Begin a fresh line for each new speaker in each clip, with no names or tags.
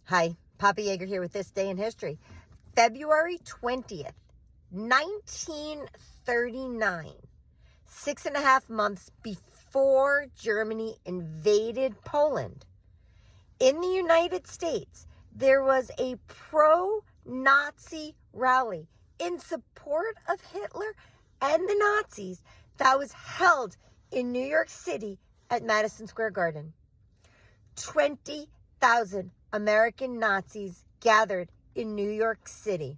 Hi, Papa Yeager here with This Day in History. February 20th, 1939, 6.5 months before Germany invaded Poland. In the United States, there was a pro-Nazi rally in support of Hitler and the Nazis that was held in New York City at Madison Square Garden. 20,000 American Nazis gathered in New York City.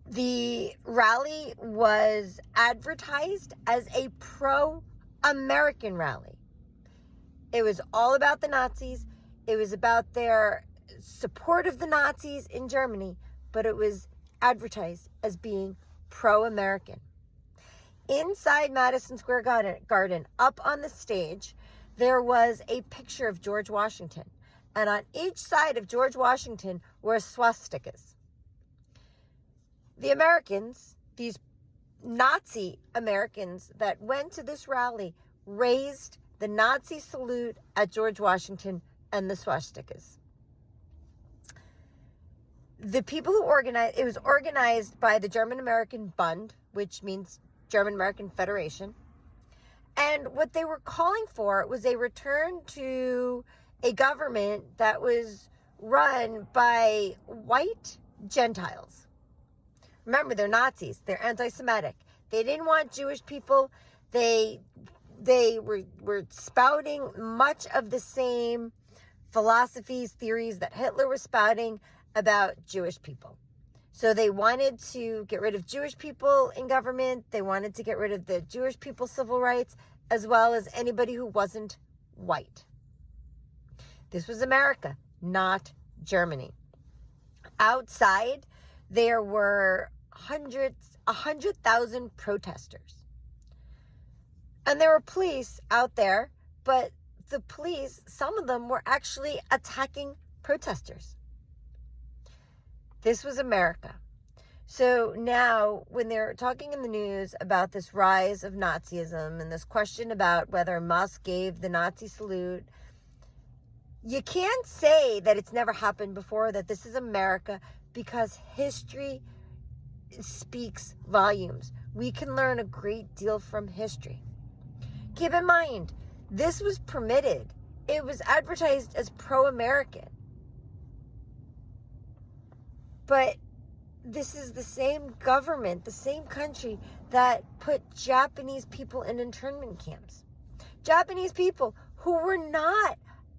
The rally was advertised as a pro-American rally. It was all about the Nazis. It was about their support of the Nazis in Germany, but it was advertised as being pro-American. Inside Madison Square Garden, up on the stage, there was a picture of George Washington. And on each side of George Washington were swastikas. The Americans, these Nazi Americans that went to this rally, raised the Nazi salute at George Washington and the swastikas. The people who organized, it was organized by the German-American Bund, which means German-American Federation. And what they were calling for was a return to a government that was run by white Gentiles. Remember, they're Nazis. They're anti-Semitic. They didn't want Jewish people. They were spouting much of the same philosophies, theories that Hitler was spouting about Jewish people. So they wanted to get rid of Jewish people in government. They wanted to get rid of the Jewish people's civil rights, as well as anybody who wasn't white. This was America, not Germany. Outside, there were 100,000 protesters. And there were police out there, but the police, some of them were actually attacking protesters. This was America. So now when they're talking in the news about this rise of Nazism and this question about whether Musk gave the Nazi salute, you can't say that it's never happened before, that this is America, because history speaks volumes. We can learn a great deal from history. Keep in mind, this was permitted. It was advertised as pro-American. But this is the same government, the same country that put Japanese people in internment camps. Japanese people who were not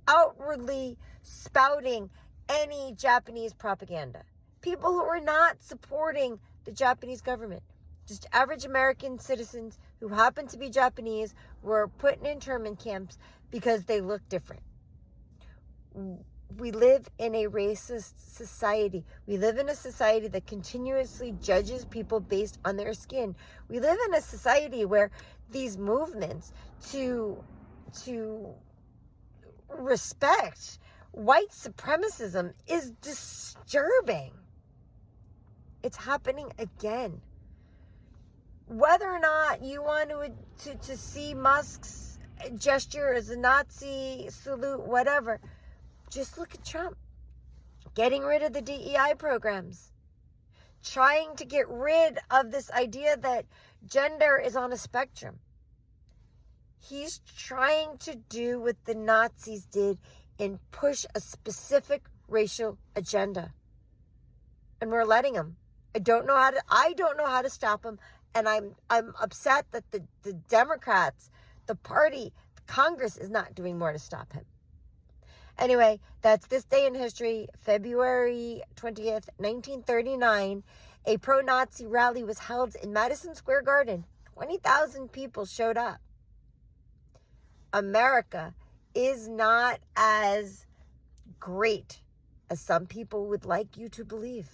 outwardly spouting any Japanese propaganda. People who were not supporting the Japanese government. Just average American citizens who happened to be Japanese were put in internment camps because they looked different. We live in a racist society. We live in a society that continuously judges people based on their skin. We live in a society where these movements to respect white supremacism is disturbing. It's happening again. Whether or not you want to see Musk's gesture as a Nazi salute, whatever, just look at Trump. Getting rid of the DEI programs. Trying to get rid of this idea that gender is on a spectrum. He's trying to do what the Nazis did and push a specific racial agenda. And we're letting him. I don't know how to stop him. And I'm upset that the Democrats, the party, the Congress is not doing more to stop him. Anyway, that's This Day in History, February 20th, 1939. A pro-Nazi rally was held in Madison Square Garden. 20,000 people showed up. America is not as great as some people would like you to believe.